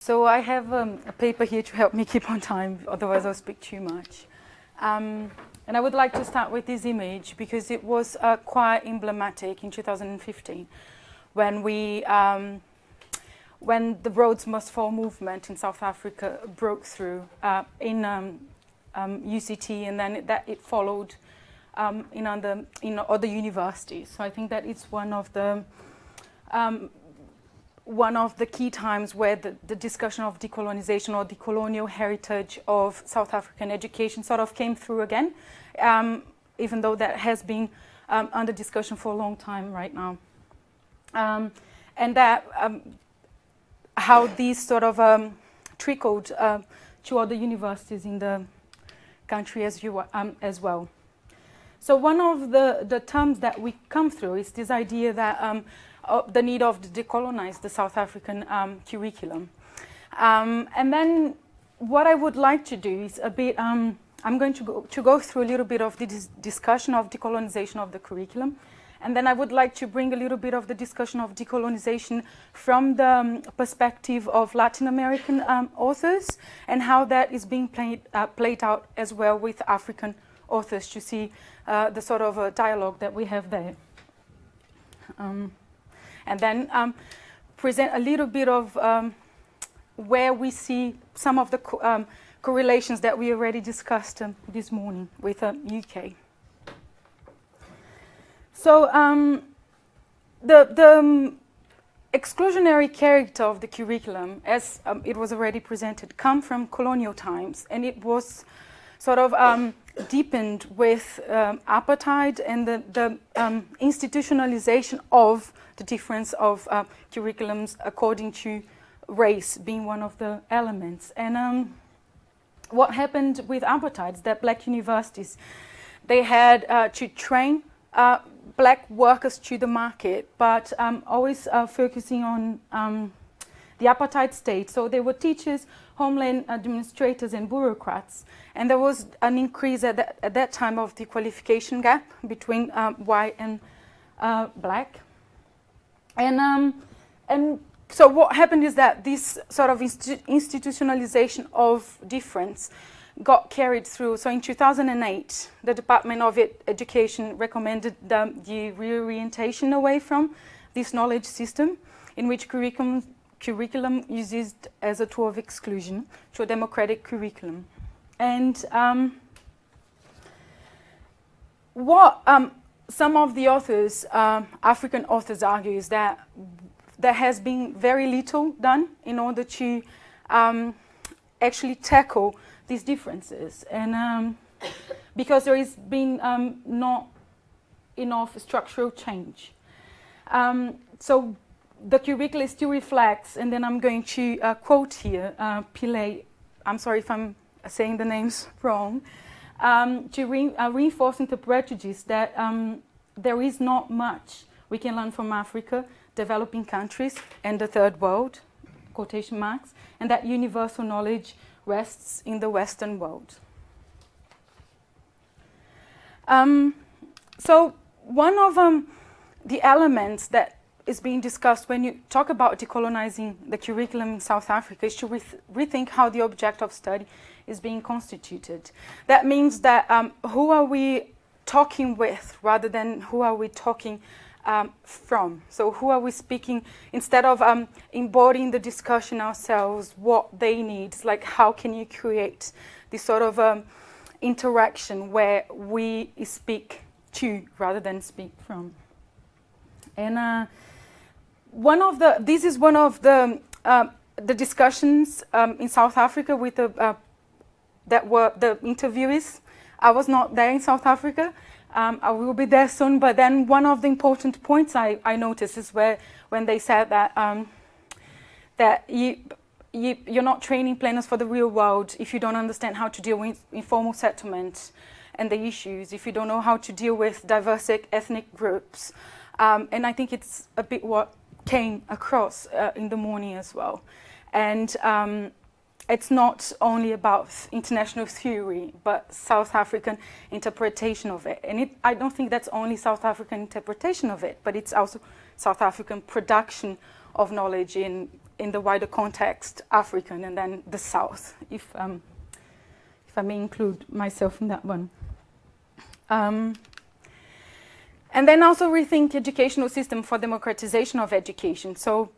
So I have a paper here to help me keep on time, otherwise I'll speak too much. And I would like to start with this image because it was quite emblematic in 2015 when when the Roads Must Fall movement in South Africa broke through in UCT, and then it followed in other universities. So I think that it's one of the key times where the discussion of decolonization or the colonial heritage of South African education sort of came through again, even though that has been under discussion for a long time right now. And that how these sort of trickled to other universities in the country as well. So one of the terms that we come through is this idea that the need of decolonize the South African curriculum. And then what I would like to do is a bit, I'm going to go through a little bit of the discussion of decolonization of the curriculum. And then I would like to bring a little bit of the discussion of decolonization from the perspective of Latin American authors and how that is being played out as well with African authors to see the sort of dialogue that we have there. And then present a little bit of where we see some of the correlations that we already discussed this morning with UK. So the exclusionary character of the curriculum, as it was already presented, come from colonial times, and it was sort of deepened with apartheid and the institutionalization of the difference of curriculums according to race being one of the elements. And what happened with apartheid is that black universities, they had to train black workers to the market, but always focusing on the apartheid state. So they were teachers, homeland administrators and bureaucrats. And there was an increase at that time of the qualification gap between white and black. And so what happened is that this sort of institutionalization of difference got carried through. So in 2008, the Department of Education recommended the reorientation away from this knowledge system in which curriculum is used as a tool of exclusion to a democratic curriculum. And what some of the authors, African authors, argue is that there has been very little done in order to actually tackle these differences, and because there has been not enough structural change. So the curriculum still reflects, and then I'm going to quote here Pillay, I'm sorry if I'm saying the names wrong, to reinforcing the prejudice that there is not much we can learn from Africa, developing countries, and the third world, quotation marks, and that universal knowledge rests in the Western world. So one of the elements that is being discussed when you talk about decolonizing the curriculum in South Africa is to rethink how the object of study is being constituted. That means that who are we talking with rather than who are we talking from? So who are we speaking, instead of embodying the discussion ourselves, what they need, like how can you create this sort of interaction where we speak to rather than speak from? And this is one of the discussions in South Africa with that were the interviewees. I was not there in South Africa. I will be there soon, but then one of the important points I noticed is when they said that that you're not training planners for the real world if you don't understand how to deal with informal settlement and the issues, if you don't know how to deal with diverse ethnic groups. And I think it's a bit what came across in the morning as well. And it's not only about international theory, but South African interpretation of it. And I don't think that's only South African interpretation of it, but it's also South African production of knowledge in in the wider context, African, and then the South, if I may include myself in that one. And then also rethink educational system for democratization of education. So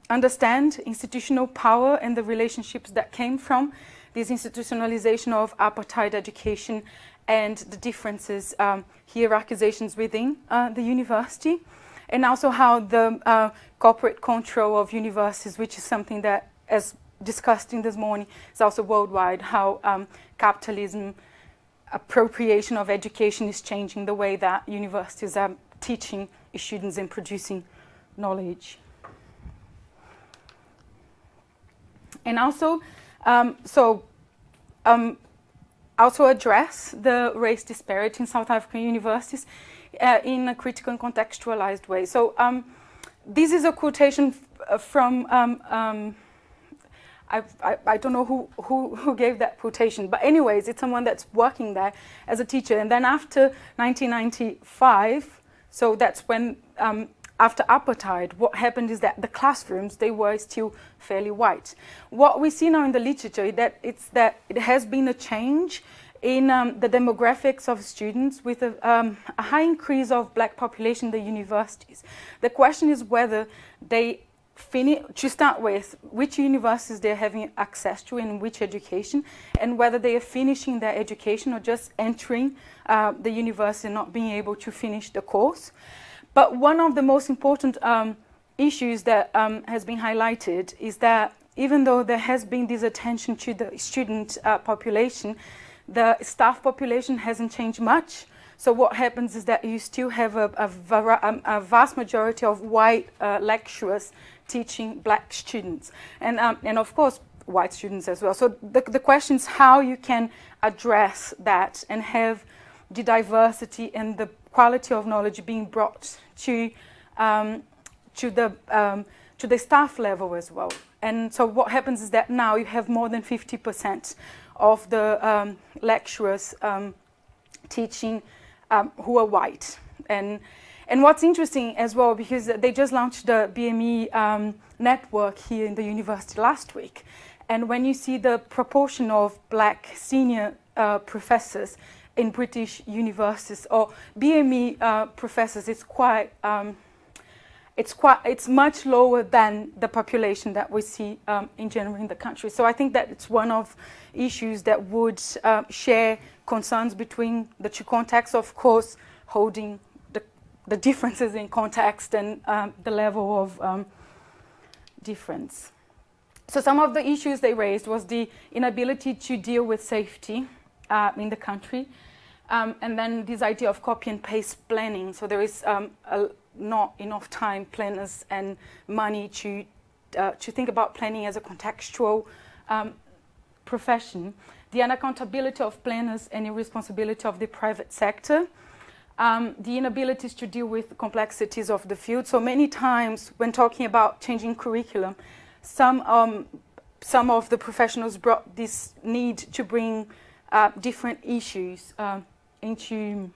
understand institutional power and the relationships that came from this institutionalization of apartheid education and the differences, hierarchizations within the university, and also how the corporate control of universities, which is something that, as discussed in this morning, is also worldwide, how capitalism, appropriation of education is changing the way that universities are teaching students and producing knowledge. And also, also address the race disparity in South African universities in a critical and contextualized way. So this is a quotation from, I don't know who gave that quotation, but anyways, it's someone that's working there as a teacher. And then after 1995, so that's when, after apartheid, what happened is that the classrooms, they were still fairly white. What we see now in the literature is that it has been a change in the demographics of students with a high increase of black population in the universities. The question is whether they to start with, which universities they're having access to and which education, and whether they are finishing their education or just entering the university and not being able to finish the course. But one of the most important issues that has been highlighted is that even though there has been this attention to the student population, the staff population hasn't changed much. So what happens is that you still have a vast majority of white lecturers teaching black students, and of course white students as well. So the question is how you can address that and have the diversity and the quality of knowledge being brought to the staff level as well. And so what happens is that now you have more than 50% of the lecturers teaching who are white. And what's interesting as well, because they just launched the BME network here in the university last week, and when you see the proportion of black senior professors in British universities or BME professors, it's much lower than the population that we see in general in the country. So I think that it's one of issues that would share concerns between the two contexts, of course, holding the differences in context and the level of difference. So some of the issues they raised was the inability to deal with safety in the country, and then this idea of copy and paste planning. So there is not enough time, planners, and money to think about planning as a contextual profession. The unaccountability of planners and irresponsibility of the private sector. The inabilities to deal with the complexities of the field. So many times when talking about changing curriculum, some of the professionals brought this need to bring different issues into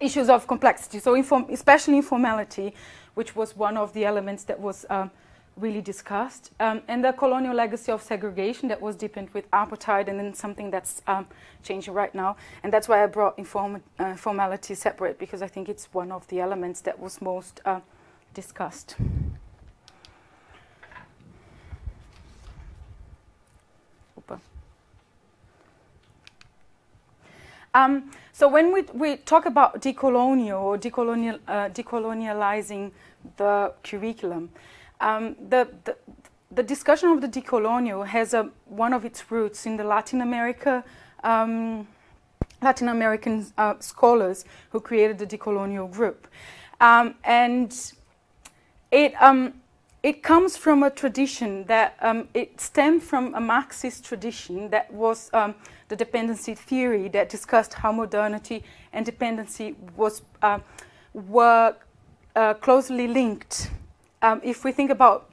issues of complexity. So especially informality, which was one of the elements that was really discussed, and the colonial legacy of segregation that was deepened with apartheid, and then something that's changing right now. And that's why I brought informality separate, because I think it's one of the elements that was most discussed. So when we talk about decolonial or decolonializing the curriculum, the discussion of the decolonial has one of its roots in the Latin American scholars who created the decolonial group, and it comes from a tradition that it stemmed from a Marxist tradition that was the dependency theory that discussed how modernity and dependency were closely linked. If we think about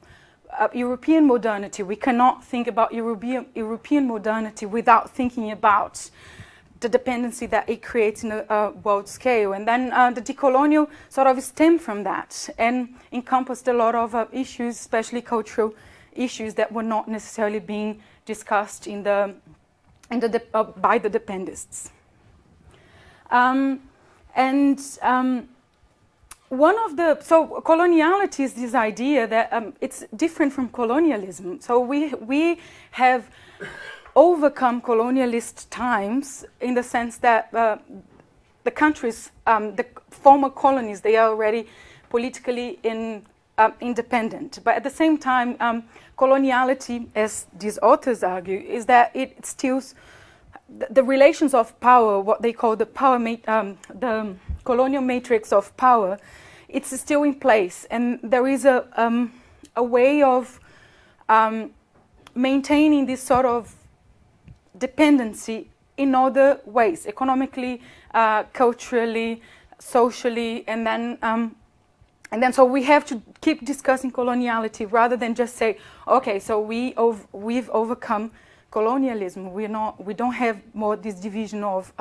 European modernity, we cannot think about European modernity without thinking about the dependency that it creates in a world scale. And then the decolonial sort of stemmed from that and encompassed a lot of issues, especially cultural issues that were not necessarily being discussed by the dependists. So coloniality is this idea that it's different from colonialism. So we have overcome colonialist times in the sense that the countries, the former colonies, they are already politically independent. But at the same time, coloniality, as these authors argue, is that it steals the relations of power, what they call the the colonial matrix of power. It's still in place, and there is a way of maintaining this sort of dependency in other ways, economically, culturally, socially, and then so we have to keep discussing coloniality rather than just say, okay, so we've overcome colonialism. We don't have more this division of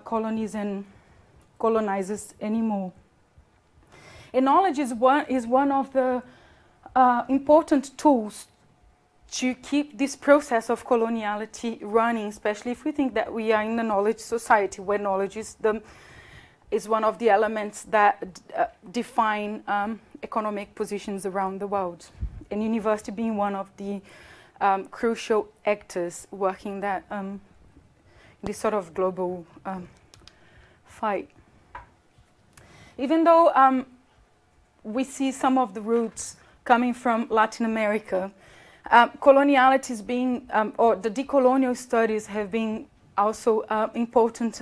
colonies and colonizers anymore. And knowledge is one of the important tools to keep this process of coloniality running, especially if we think that we are in a knowledge society where knowledge is one of the elements that define economic positions around the world. And university being one of the crucial actors working that this sort of global fight. Even though we see some of the roots coming from Latin America, coloniality is being, or the decolonial studies have been also important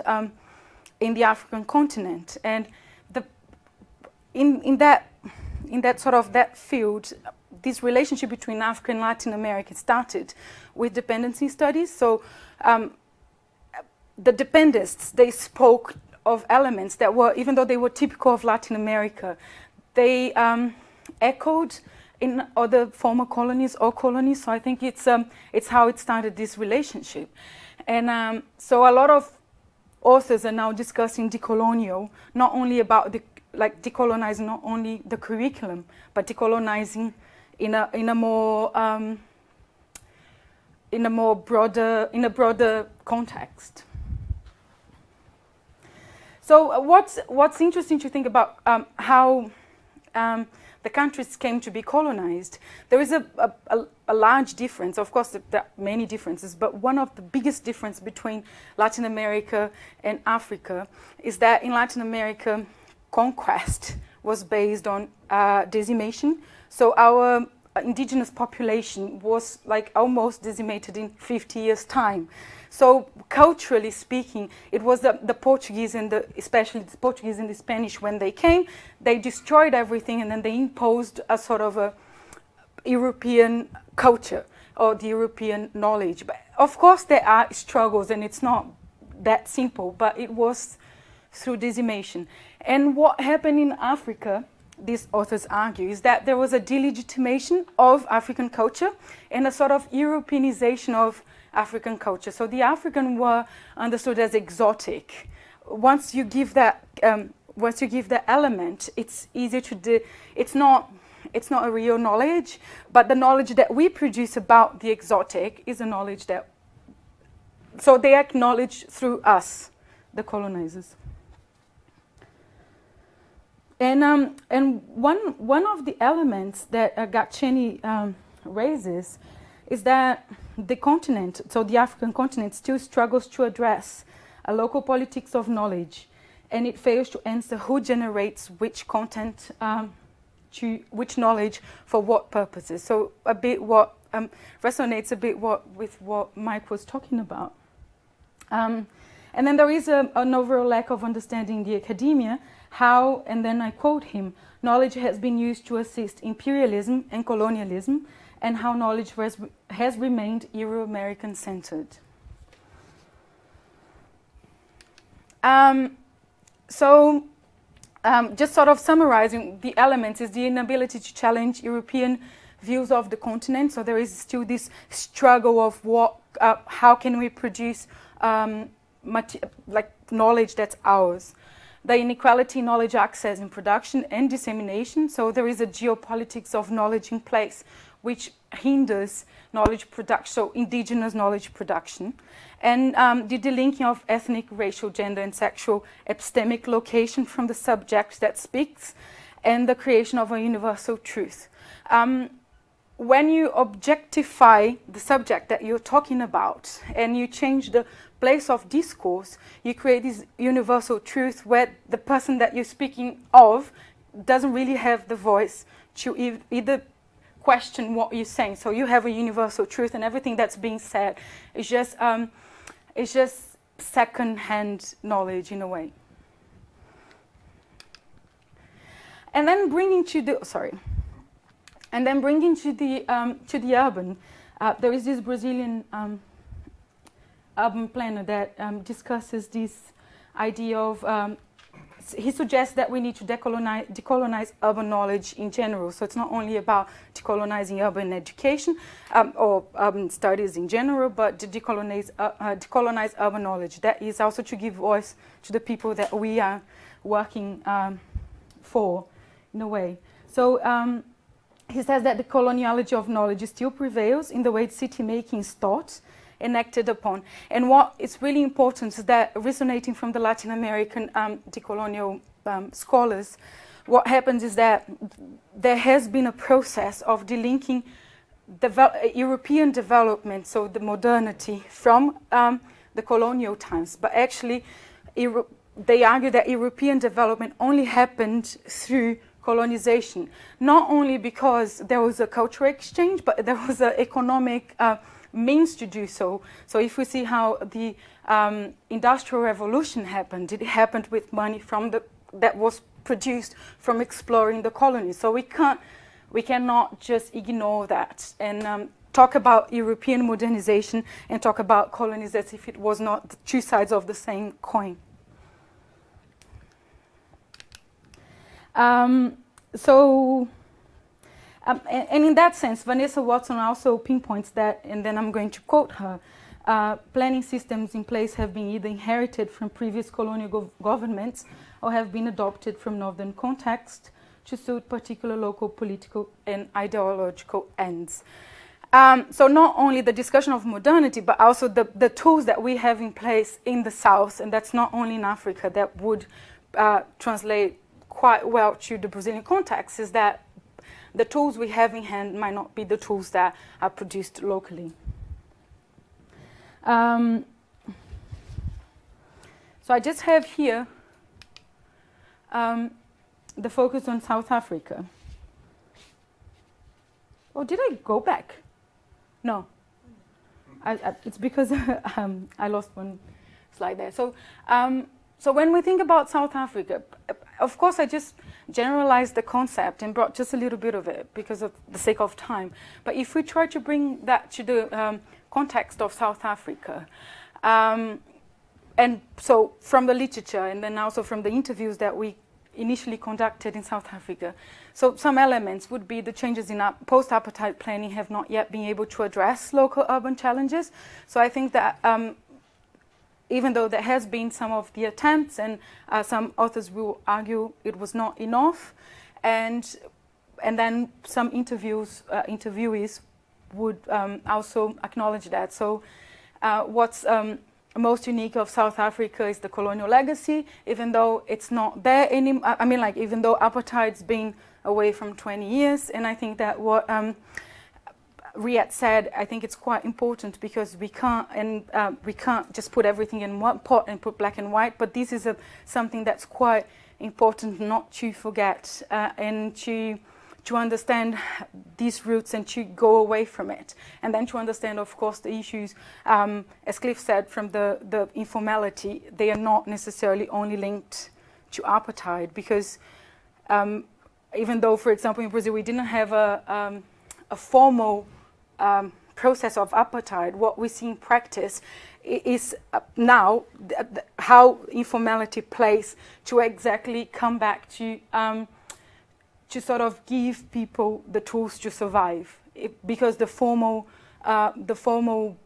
in the African continent, and in that sort of that field, this relationship between Africa and Latin America started with dependency studies. So the dependists, they spoke of elements that were, even though they were typical of Latin America, they echoed in other former colonies or colonies. So I think it's how it started, this relationship. And so a lot of authors are now discussing decolonial, not only about decolonizing not only the curriculum, but decolonizing in a broader context. So what's interesting to think about how the countries came to be colonized. There is a large difference. Of course, there are many differences, but one of the biggest differences between Latin America and Africa is that in Latin America, conquest was based on decimation. So our indigenous population was almost decimated in 50 years' time. So culturally speaking, it was the Portuguese and especially the Portuguese and the Spanish, when they came, they destroyed everything and then they imposed a sort of a European culture or the European knowledge. But of course there are struggles and it's not that simple, but it was through decimation. And what happened in Africa, these authors argue, is that there was a delegitimation of African culture and a sort of Europeanization of African culture. So the African were understood as exotic. Once you give that element, it's easier to do. It's not a real knowledge, but the knowledge that we produce about the exotic is a knowledge that. So they acknowledge through us, the colonizers. And one of the elements that Gaccheni raises is that the continent, so the African continent, still struggles to address a local politics of knowledge, and it fails to answer who generates which content, which knowledge for what purposes. So a bit what resonates a bit with what Mike was talking about. And then there is an overall lack of understanding in the academia how, and then I quote him, knowledge has been used to assist imperialism and colonialism, and how knowledge has remained Euro-American centered. Just sort of summarizing the elements is the inability to challenge European views of the continent. So there is still this struggle of how can we produce knowledge that's ours. The inequality in knowledge access in production and dissemination. So there is a geopolitics of knowledge in place, which hinders knowledge production, so indigenous knowledge production, and the delinking of ethnic, racial, gender, and sexual epistemic location from the subject that speaks, and the creation of a universal truth. When you objectify the subject that you're talking about and you change the place of discourse, you create this universal truth where the person that you're speaking of doesn't really have the voice to either question what you're saying. So you have a universal truth, and everything that's being said is just second-hand knowledge in a way. And then bringing to the urban, there is this Brazilian urban planner that discusses this idea of. He suggests that we need to decolonize urban knowledge in general. So it's not only about decolonizing urban education or urban studies in general, but to decolonize urban knowledge. That is also to give voice to the people that we are working for, in a way. So he says that the coloniality of knowledge still prevails in the way city making is taught and acted upon. And what is really important is that, resonating from the Latin American decolonial scholars, what happens is that there has been a process of delinking European development, so the modernity, from the colonial times. But actually, they argue that European development only happened through colonization, not only because there was a cultural exchange, but there was an economic means to do so. So if we see how the Industrial Revolution happened, it happened with money that was produced from exploring the colonies. So we cannot just ignore that and talk about European modernization and talk about colonies as if it was not the two sides of the same coin. And in that sense, Vanessa Watson also pinpoints that, and then I'm going to quote her, planning systems in place have been either inherited from previous colonial governments or have been adopted from northern context to suit particular local political and ideological ends. So not only the discussion of modernity, but also the tools that we have in place in the South, and that's not only in Africa, that would translate quite well to the Brazilian context, is that the tools we have in hand might not be the tools that are produced locally. So I just have here the focus on South Africa. Oh, did I go back? No. It's because I lost one slide there. So when we think about South Africa, of course, I just generalized the concept and brought just a little bit of it because of the sake of time. But if we try to bring that to the context of South Africa, and so from the literature and then also from the interviews that we initially conducted in South Africa, so some elements would be the changes in post-apartheid planning have not yet been able to address local urban challenges. So I think that even though there has been some of the attempts, and some authors will argue it was not enough, and then some interviewees would also acknowledge that. So what's most unique of South Africa is the colonial legacy, even though it's not there anymore. I mean, like, even though apartheid's been away from 20 years, and I think that what Riyad said, I think it's quite important, because we can't just put everything in one pot and put black and white, but this is something that's quite important not to forget, and to understand these roots and to go away from it. And then to understand, of course, the issues, as Cliff said, from the informality, they are not necessarily only linked to apartheid, because even though, for example, in Brazil, we didn't have a formal process of apartheid, what we see in practice is now how informality plays to exactly come back to sort of give people the tools to survive, because the formal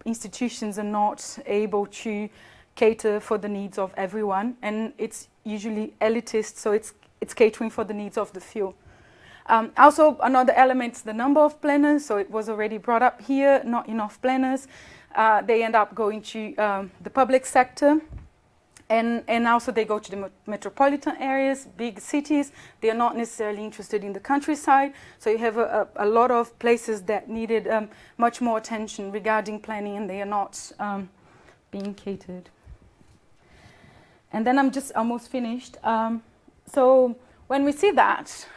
institutions are not able to cater for the needs of everyone, and it's usually elitist, so it's catering for the needs of the few. Also, another element is the number of planners. So it was already brought up here, not enough planners. They end up going to the public sector. And also they go to the metropolitan areas, big cities. They are not necessarily interested in the countryside. So you have a lot of places that needed much more attention regarding planning, and they are not being catered. And then I'm just almost finished. So when we see that,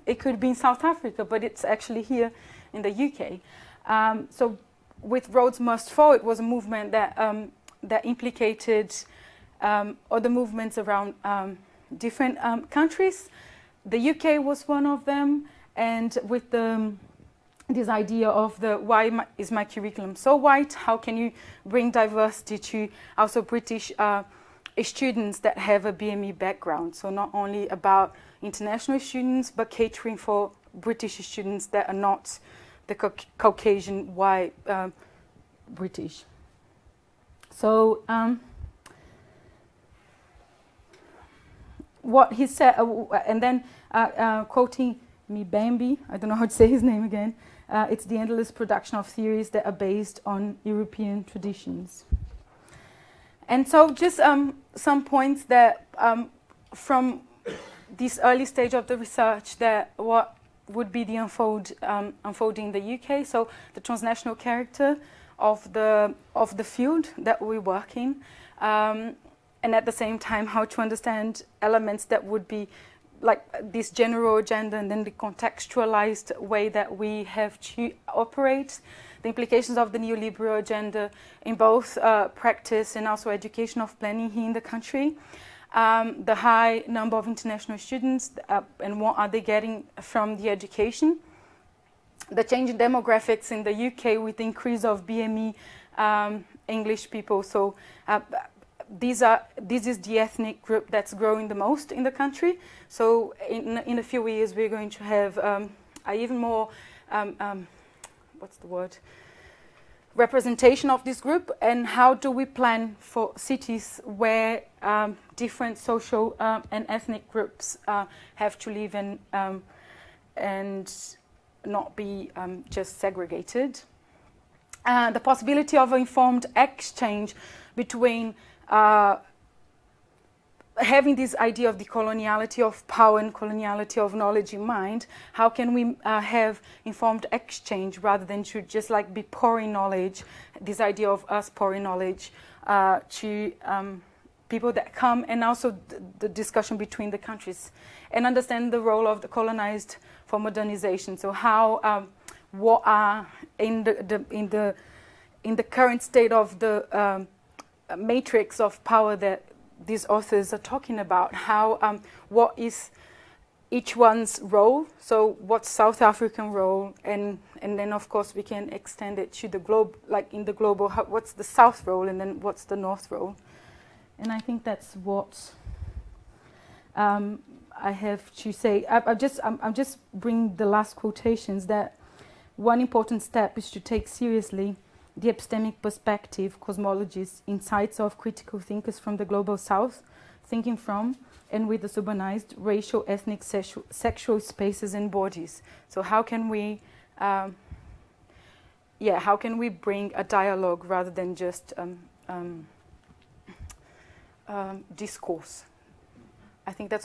it could be in South Africa, but it's actually here in the UK. So with Roads Must Fall, it was a movement that, that implicated other movements around different countries. The UK was one of them, and with this idea of why is my curriculum so white? How can you bring diversity to also British students that have a BME background? So not only about international students, but catering for British students that are not the Caucasian white British. So what he said, and then quoting Mbembe, I don't know how to say his name again, it's the endless production of theories that are based on European traditions. And so just some points that from this early stage of the research, that what would be the unfolding in the UK. So the transnational character of the field that we work in, and at the same time how to understand elements that would be like this general agenda, and then the contextualized way that we have to operate, the implications of the neoliberal agenda in both practice and also education of planning here in the country, the high number of international students and what are they getting from the education, the change in demographics in the UK with the increase of BME English people. So this is the ethnic group that's growing the most in the country. So in a few years we're going to have even more what's the word, representation of this group. And how do we plan for cities where different social and ethnic groups have to live and not be just segregated? The possibility of informed exchange between having this idea of decoloniality of power and coloniality of knowledge in mind. How can we have informed exchange rather than to just like be pouring knowledge, this idea of us pouring knowledge to people that come, and also the discussion between the countries, and understand the role of the colonized for modernization. So how, what are in the current state of the matrix of power that these authors are talking about, how what is each one's role, so what's South African role, and then of course we can extend it to the globe, like in the global, what's the South role, and then what's the North role. And I think that's what I have to say. I'm just bringing the last quotations, that one important step is to take seriously the epistemic perspective, cosmologies, insights of critical thinkers from the global South, thinking from and with the suburbanized racial, ethnic, sexual spaces and bodies. So how can we, how can we bring a dialogue rather than just discourse? I think that's